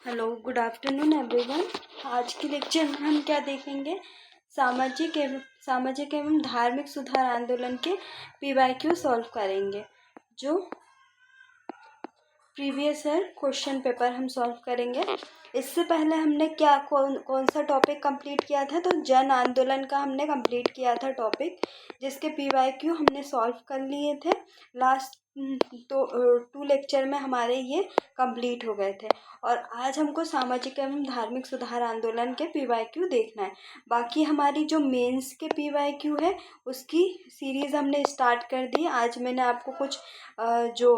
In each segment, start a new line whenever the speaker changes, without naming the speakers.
Hello, good afternoon everyone. आज के lecture में हम क्या देखेंगे? सामाजिक एवं धार्मिक सुधार आंदोलन के पीवाईक्यू सॉल्व करेंगे। जो प्रीवियस ईयर क्वेश्चन पेपर हम सॉल्व करेंगे। इससे पहले हमने कौन सा टॉपिक कंप्लीट किया था? तो जन आंदोलन का हमने कंप्लीट किया था टॉपिक, जिसके पीवाईक्यू हमने सॉल्व कर लिए थे। लास्ट टू लेक्चर में हमारे ये कंप्लीट हो गए थे। और आज हमको सामाजिक एवं धार्मिक सुधार आंदोलन के पीवाईक्यू देखना है। बाकी हमारी जो मेंस के पीवाईक्यू है उसकी सीरीज़ हमने स्टार्ट कर दी। आज मैंने आपको कुछ जो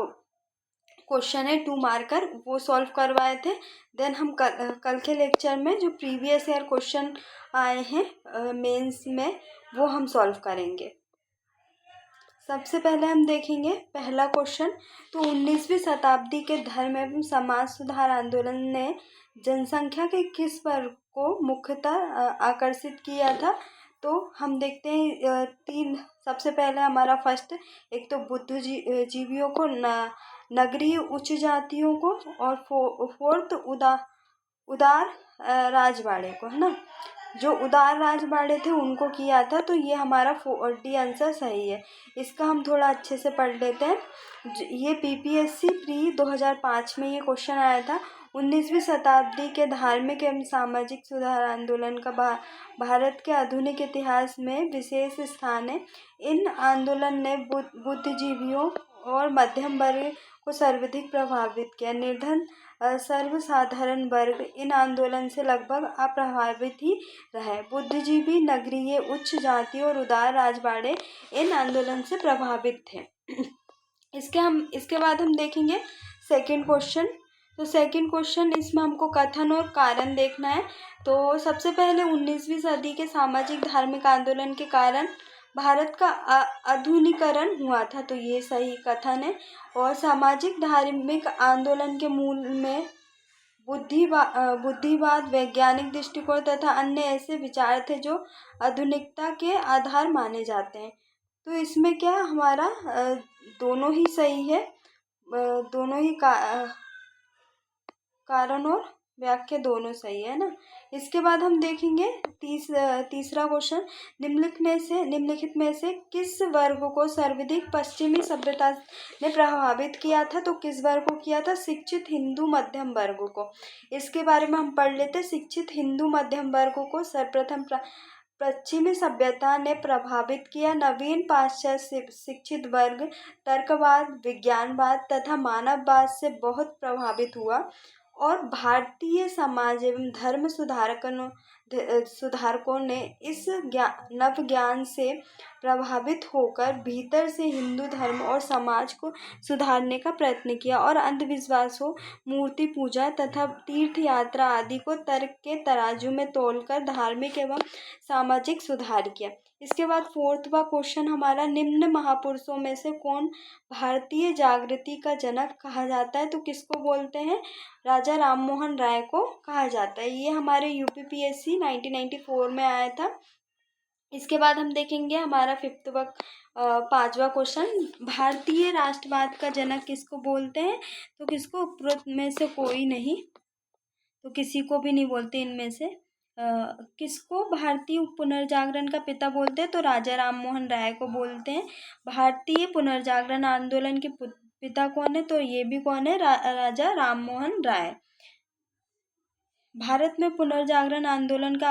क्वेश्चन है 2 मार्कर वो सॉल्व करवाए थे। देन हम कल के लेक्चर में जो प्रीवियस ईयर क्वेश्चन आए हैं मेंस में वो हम सॉल्व करेंगे। सबसे पहले हम देखेंगे पहला क्वेश्चन। तो 19वीं शताब्दी के धर्म एवं समाज सुधार आंदोलन ने जनसंख्या के किस वर्ग को मुख्यतः आकर्षित किया था? तो हम देखते हैं तीन। सबसे पहले हमारा फर्स्ट, एक तो बुद्धिजीवियों को, नगरीय उच्च जातियों को, और फोर्थ उदार राजवाड़े को, है ना। जो उदार राजवाड़े थे उनको किया था। तो ये हमारा डी आंसर सही है। इसका हम थोड़ा अच्छे से पढ़ लेते हैं। ये पीपीएससी प्री 2005 में ये क्वेश्चन आया था। 19वीं शताब्दी के धार्मिक एवं सामाजिक सुधार आंदोलन का भारत के आधुनिक इतिहास में विशेष स्थान है। इन आंदोलन ने बुद्धिजीवियों और मध्यम वर्ग को सर्वाधिक प्रभावित किया। निर्धन सर्वसाधारण वर्ग इन आंदोलन से लगभग अप्रभावित ही रहे। बुद्धिजीवी, नगरीय उच्च जाति और उदार राजवाड़े इन आंदोलन से प्रभावित थे। इसके बाद हम देखेंगे सेकंड क्वेश्चन। तो सेकंड क्वेश्चन, इसमें हमको कथन और कारण देखना है। तो सबसे पहले 19वीं सदी के सामाजिक धार्मिक आंदोलन के कारण भारत का आधुनिकीकरण हुआ था। तो ये सही कथन है। और सामाजिक धार्मिक आंदोलन के मूल में बुद्धिवाद, वैज्ञानिक दृष्टिकोण तथा अन्य ऐसे विचार थे जो आधुनिकता के आधार माने जाते हैं। तो इसमें क्या हमारा दोनों ही सही है। दोनों ही कारण और व्याख्या दोनों सही है ना। इसके बाद हम देखेंगे तीसरा क्वेश्चन। निम्नलिखित में से किस वर्ग को सर्वाधिक पश्चिमी सभ्यता ने प्रभावित किया था? तो किस वर्ग को किया था? शिक्षित हिंदू मध्यम वर्ग को। इसके बारे में हम पढ़ लेते। शिक्षित हिंदू मध्यम वर्ग को सर्वप्रथम पश्चिमी सभ्यता ने प्रभावित किया। नवीन पाश्चात्य शिक्षित वर्ग तर्कवाद, विज्ञानवाद तथा मानववाद से बहुत प्रभावित हुआ। और भारतीय समाज एवं धर्म सुधारकों ने इस नव ज्ञान से प्रभावित होकर भीतर से हिंदू धर्म और समाज को सुधारने का प्रयत्न किया और अंधविश्वासों, मूर्ति पूजा तथा तीर्थ यात्रा आदि को तर्क के तराजू में तोलकर धार्मिक एवं सामाजिक सुधार किया। इसके बाद फोर्थवा क्वेश्चन हमारा, निम्न महापुरुषों में से कौन भारतीय जागृति का जनक कहा जाता है? तो किसको बोलते हैं? राजा राममोहन राय को कहा जाता है। ये हमारे यूपीपीएससी 1994 में आया था। इसके बाद हम देखेंगे हमारा पांचवा क्वेश्चन, भारतीय राष्ट्रवाद का जनक किसको बोलते हैं? तो किसको? उपरोक्त में से कोई नहीं, तो किसी को भी नहीं बोलते इनमें से। किसको भारतीय पुनर्जागरण का पिता बोलते हैं? तो राजा राममोहन राय को बोलते हैं। भारतीय पुनर्जागरण आंदोलन के पिता कौन है? तो ये भी कौन है? राजा राममोहन राय। भारत में पुनर्जागरण आंदोलन का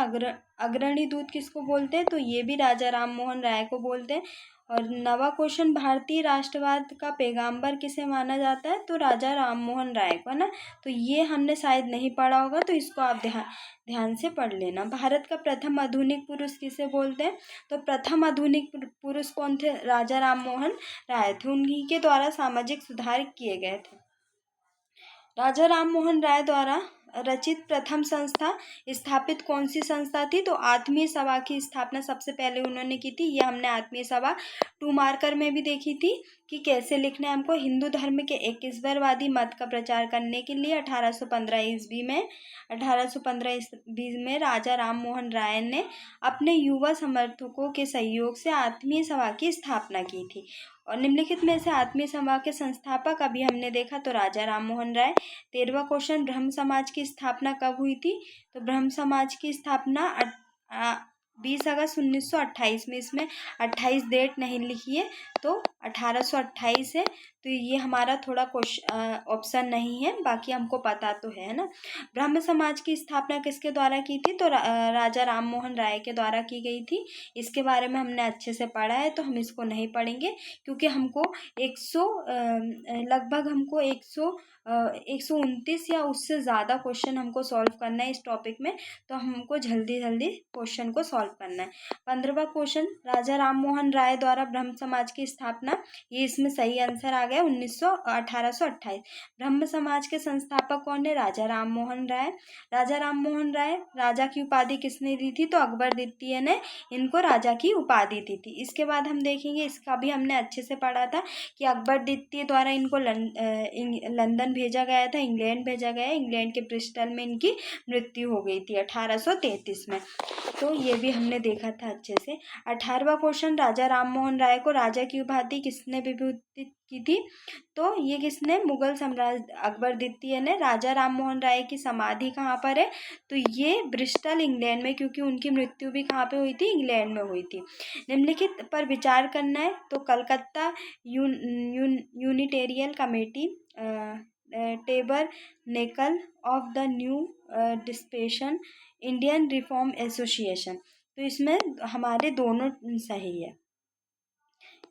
अग्रणी दूत किसको बोलते हैं? तो ये भी राजा राममोहन राय को बोलते हैं। और नवा क्वेश्चन, भारतीय राष्ट्रवाद का पैगंबर किसे माना जाता है? तो राजा राममोहन राय को, है ना। तो ये हमने शायद नहीं पढ़ा होगा, तो इसको आप ध्यान से पढ़ लेना। भारत का प्रथम आधुनिक पुरुष किसे बोलते हैं? तो प्रथम आधुनिक पुरुष कौन थे? राजा राममोहन राय थे। उन्हीं के द्वारा सामाजिक सुधार किए गए थे। राजा राममोहन राय द्वारा रचित प्रथम संस्था स्थापित कौन सी संस्था थी? तो आत्मीय सभा की स्थापना सबसे पहले उन्होंने की थी। ये हमने आत्मीय सभा 2 मार्कर में भी देखी थी कि कैसे लिखना है हमको। हिंदू धर्म के एक ईश्वरवादी मत का प्रचार करने के लिए 1815 ईस्वी में राजा राम मोहन राय ने अपने युवा समर्थकों के सहयोग से आत्मीय सभा की स्थापना की थी। और निम्नलिखित में से आत्मीय सभा के संस्थापक अभी हमने देखा तो राजा राम मोहन राय। 13वां क्वेश्चन, ब्रह्म समाज की स्थापना कब हुई थी? तो ब्रह्म समाज की स्थापना 20 अगस्त 1928 में। इसमें 28 डेट नहीं लिखी है तो 1828 है। तो ये हमारा थोड़ा ऑप्शन नहीं है, बाकी हमको पता तो है ना। ब्रह्म समाज की स्थापना किसके द्वारा की थी? तो राजा राम मोहन राय के द्वारा की गई थी। इसके बारे में हमने अच्छे से पढ़ा है तो हम इसको नहीं पढ़ेंगे, क्योंकि हमको 129 या उससे ज़्यादा क्वेश्चन हमको सॉल्व करना है इस टॉपिक में, तो हमको जल्दी जल्दी क्वेश्चन को सॉल्व करना है। 15वां क्वेश्चन, राजा राम मोहन राय द्वारा ब्रह्म समाज की स्थापना, ये इसमें सही आंसर आ गया 1828। ब्रह्म समाज के संस्थापक कौन है? राजा राम मोहन राय। राजा राम मोहन राय राजा की उपाधि किसने दी थी? तो अकबर द्वितीय ने इनको राजा की उपाधि दी थी। इसके बाद हम देखेंगे, इसका भी हमने अच्छे से पढ़ा था कि अकबर द्वितीय द्वारा इनको लंदन भेजा गया था, इंग्लैंड भेजा गया। इंग्लैंड के ब्रिस्टल में इनकी मृत्यु हो गई थी 1833 में। तो ये भी हमने देखा था अच्छे से। 18वां क्वेश्चन, राजा राम मोहन राय को राजा की उपाधि किसने विभूषित की थी? तो ये किसने? मुगल सम्राट अकबर द्वितीय ने। राजा राम मोहन राय की समाधि कहाँ पर है? तो ये ब्रिस्टल इंग्लैंड में, क्योंकि उनकी मृत्यु भी कहाँ पे हुई थी? इंग्लैंड में हुई थी। निम्नलिखित पर विचार करना है तो Calcutta Unitarian committee, tabernacle of the new dispensation, Indian reform association. तो इसमें हमारे दोनों सही है।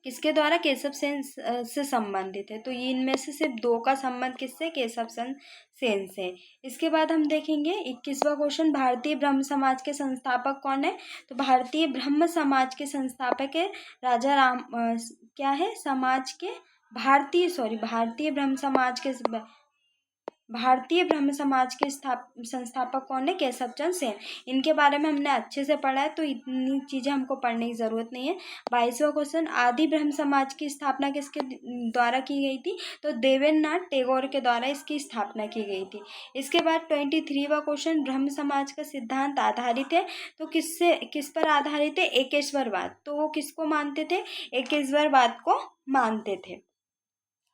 किसके द्वारा? केशव सेन से संबंधित है। तो ये इनमें से सिर्फ 2 का संबंध किससे? केशव सेन से। इसके बाद हम देखेंगे 21वां क्वेश्चन, भारतीय ब्रह्म समाज के संस्थापक कौन है? तो भारतीय ब्रह्म समाज के संस्थापक है राजा राम क्या है? भारतीय ब्रह्म समाज के संस्थापक कौन है? केशव चंद्र सेन। इनके बारे में हमने अच्छे से पढ़ा है तो इतनी चीज़ें हमको पढ़ने की ज़रूरत नहीं है। 22वां क्वेश्चन, आदि ब्रह्म समाज की स्थापना किसके द्वारा की गई थी? तो देवेंद्रनाथ टैगोर के द्वारा इसकी स्थापना की गई थी। इसके बाद 23वां क्वेश्चन, ब्रह्म समाज का सिद्धांत आधारित है तो किस पर आधारित है? एकेश्वरवाद। तो वो किसको मानते थे? एकेश्वरवाद को मानते थे।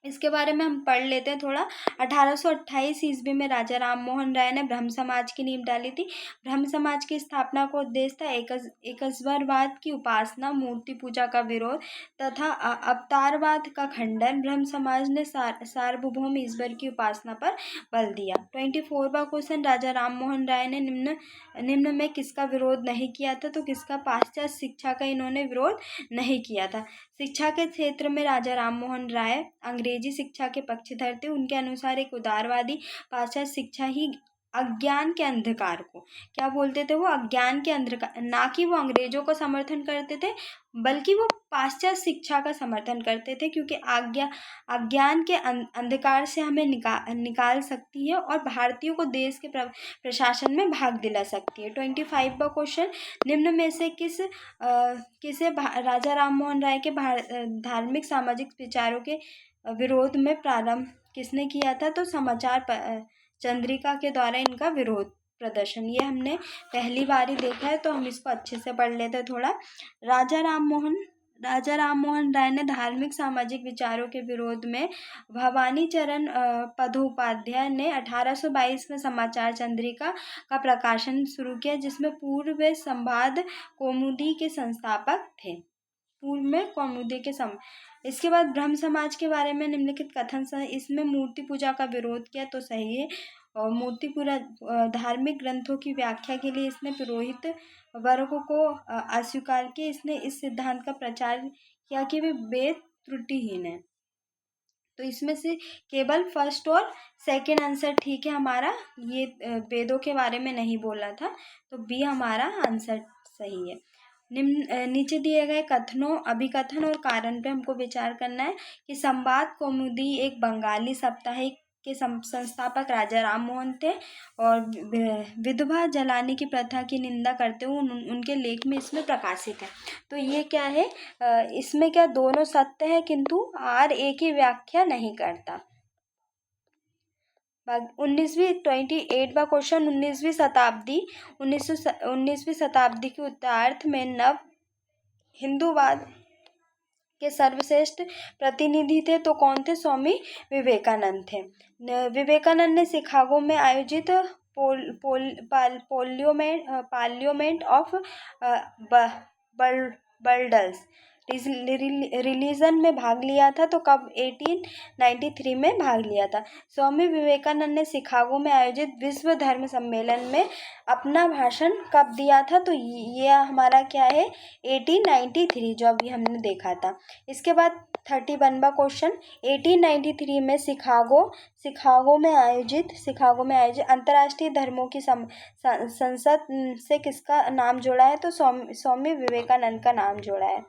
इसके बारे में हम पढ़ लेते हैं थोड़ा। 1828 ईस्वी में राजा राम मोहन राय ने ब्रह्म समाज की नींव डाली थी। ब्रह्म समाज की स्थापना का उद्देश्य था एकेश्वरवाद की उपासना, मूर्ति पूजा का विरोध तथा अवतारवाद का खंडन। ब्रह्म समाज ने सार्वभौम ईश्वर की उपासना पर बल दिया। 24वां क्वेश्चन, राजा राम मोहन राय ने निम्न में किसका विरोध नहीं किया था? तो किसका? पाश्चात्य शिक्षा का इन्होंने विरोध नहीं किया था। शिक्षा के क्षेत्र में राजा राम मोहन राय अंग्रेजी शिक्षा के पक्षधर थे। उनके अनुसार एक उदारवादी पाश्चात्य शिक्षा ही अज्ञान के अंधकार को, क्या बोलते थे वो? अज्ञान के अंधकार, ना कि वो अंग्रेजों को समर्थन करते थे बल्कि वो पाश्चात्य शिक्षा का समर्थन करते थे, क्योंकि अज्ञान के अंधकार से हमें निकाल सकती है और भारतीयों को देश के प्रशासन में भाग दिला सकती है। 25वां क्वेश्चन, निम्न में से किसे राजा राम मोहन राय के धार्मिक सामाजिक विचारों के विरोध में प्रारंभ किसने किया था? तो समाचार चंद्रिका के द्वारा इनका विरोध प्रदर्शन, ये हमने पहली बार ही देखा है तो हम इसको अच्छे से पढ़ लेते हैं थोड़ा। राजा राम मोहन राय ने धार्मिक सामाजिक विचारों के विरोध में भवानी चरण पदोपाध्याय ने 1822 में समाचार चंद्रिका का प्रकाशन शुरू किया, जिसमें पूर्व संवाद कौमुदी के संस्थापक थे। इसके बाद ब्रह्म समाज के बारे में निम्नलिखित कथन इसमें मूर्ति पूजा का विरोध किया तो सही है। और मूर्ति पूजा धार्मिक ग्रंथों की व्याख्या के लिए इसने पुरोहित वर्ग को अस्वीकार किया। इसने इस सिद्धांत का प्रचार किया कि वे वेद त्रुटिहीन है। तो इसमें से केवल फर्स्ट और सेकंड आंसर ठीक है हमारा, ये वेदों के बारे में नहीं बोला था, तो बी हमारा आंसर सही है। नीचे दिए गए कथनों, अभिकथन और कारण पे हमको विचार करना है कि संवाद कौमुदी एक बंगाली साप्ताहिक के संस्थापक राजा राम मोहन थे और विधवा जलाने की प्रथा की निंदा करते हुए उनके लेख में इसमें प्रकाशित है। तो ये क्या है, इसमें क्या दोनों सत्य है किंतु आर एक ही व्याख्या नहीं करता। 28वां क्वेश्चन, 19वीं शताब्दी के उत्तरार्ध में नव हिंदूवाद के सर्वश्रेष्ठ प्रतिनिधि थे तो कौन थे? स्वामी विवेकानंद थे। विवेकानंद ने शिकागो में आयोजित पार्लियामेंट ऑफ बर्ल्स रिलीजन में भाग लिया था। तो कब? 1893 में भाग लिया था। स्वामी विवेकानंद ने शिकागो में आयोजित विश्व धर्म सम्मेलन में अपना भाषण कब दिया था? तो ये हमारा क्या है? 1893, जो अभी हमने देखा था। इसके बाद 31वां क्वेश्चन, 1893 में शिकागो में आयोजित अंतर्राष्ट्रीय धर्मों की संसद से किसका नाम जोड़ा है? तो स्वामी विवेकानंद का नाम जोड़ा है।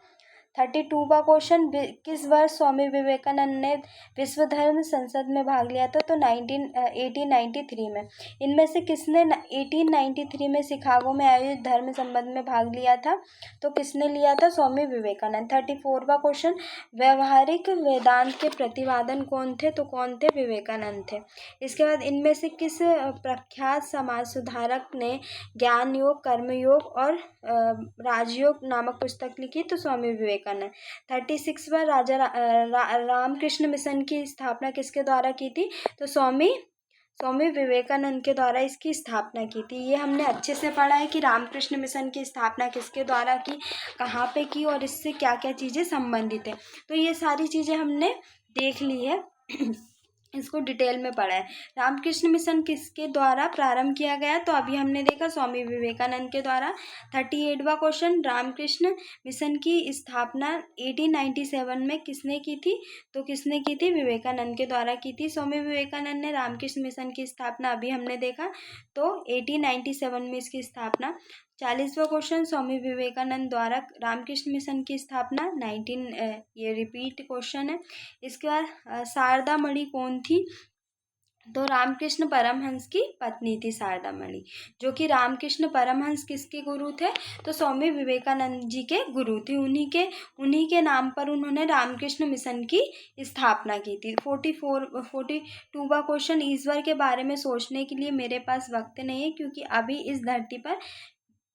32वां क्वेश्चन, किस वर्ष स्वामी विवेकानंद ने विश्व धर्म संसद में भाग लिया था? तो 1893 में। इनमें से किसने 1893 में शिकागो में आयोजित धर्म संबंध में भाग लिया था? तो किसने लिया था? स्वामी विवेकानंद। 34वां क्वेश्चन, व्यवहारिक वेदांत के प्रतिपादन कौन थे? तो कौन थे? विवेकानंद थे। इसके बाद इनमें से किस प्रख्यात समाज सुधारक ने ज्ञान योग, कर्मयोग और राजयोग नामक पुस्तक लिखी? तो स्वामी विवेकानंद। 36वां रामकृष्ण मिशन की स्थापना किसके द्वारा की थी? तो स्वामी विवेकानंद के द्वारा इसकी स्थापना की थी। ये हमने अच्छे से पढ़ा है कि रामकृष्ण मिशन की स्थापना किसके द्वारा की, कहाँ पे की और इससे क्या क्या चीज़ें संबंधित है। तो ये सारी चीज़ें हमने देख ली है इसको डिटेल में पढ़ा है। रामकृष्ण मिशन किसके द्वारा प्रारंभ किया गया? तो अभी हमने देखा स्वामी विवेकानंद के द्वारा। 38वां क्वेश्चन, रामकृष्ण मिशन की स्थापना 1897 में किसने की थी? तो किसने की थी? विवेकानंद के द्वारा की थी। स्वामी विवेकानंद ने रामकृष्ण मिशन की स्थापना अभी हमने देखा तो 1897 में इसकी स्थापना। 40वां क्वेश्चन, स्वामी विवेकानंद द्वारा रामकृष्ण मिशन की स्थापना ये रिपीट क्वेश्चन है। इसके बाद शारदा मणि कौन थी? तो रामकृष्ण परमहंस की पत्नी थी शारदा मणि, जो कि रामकृष्ण परमहंस किसके गुरु थे? तो स्वामी विवेकानंद जी के गुरु थे। उन्हीं के नाम पर उन्होंने रामकृष्ण मिशन की स्थापना की थी। 42वां क्वेश्चन, ईश्वर के बारे में सोचने के लिए मेरे पास वक्त नहीं है क्योंकि अभी इस धरती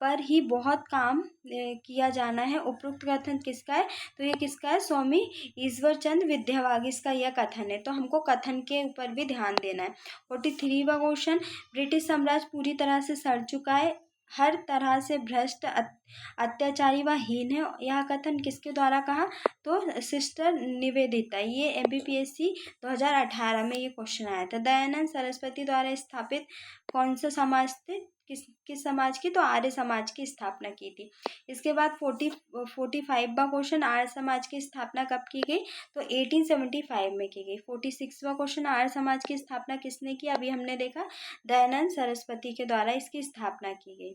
पर ही बहुत काम किया जाना है। उपरोक्त कथन किसका है? तो ये किसका है? स्वामी ईश्वरचंद विद्यावागीश इसका यह कथन है। तो हमको कथन के ऊपर भी ध्यान देना है। 43वां क्वेश्चन, ब्रिटिश साम्राज्य पूरी तरह से सड़ चुका है, हर तरह से भ्रष्ट, अत्याचारी व हीन है। यह कथन किसके द्वारा कहा? तो सिस्टर निवेदिता। ये MPSC 2018 में ये क्वेश्चन आया था। दयानंद सरस्वती द्वारा स्थापित कौन सा समाज थे? किस समाज की? तो आर्य समाज की स्थापना की थी। इसके बाद 45वां क्वेश्चन, आर्य समाज की स्थापना कब की गई? तो 1875 में की गई। 46वां क्वेश्चन, आर्य समाज की स्थापना किसने की? अभी हमने देखा दयानंद सरस्वती के द्वारा इसकी स्थापना की गई।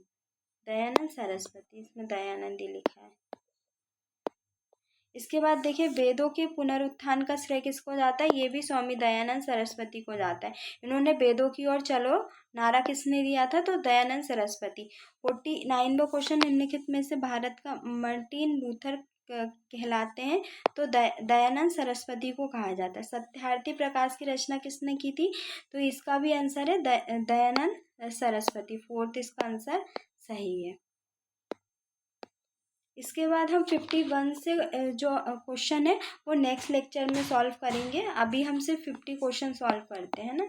दयानंद सरस्वती, इसमें दयानंद ही लिखा है। इसके बाद देखिए, वेदों के पुनरुत्थान का श्रेय किसको जाता है? ये भी स्वामी दयानंद सरस्वती को जाता है। इन्होंने वेदों की ओर चलो नारा किसने दिया था? तो दयानंद सरस्वती। 49वां क्वेश्चन, निम्नलिखित में से भारत का मार्टिन लूथर कहलाते हैं? तो दयानंद सरस्वती को कहा जाता है। सत्यार्थी प्रकाश की रचना किसने की थी? तो इसका भी आंसर है दयानंद सरस्वती। 4th इसका आंसर सही है। इसके बाद हम 51 से जो क्वेश्चन है वो नेक्स्ट लेक्चर में सॉल्व करेंगे। अभी हम सिर्फ 50 क्वेश्चन सॉल्व करते हैं ना।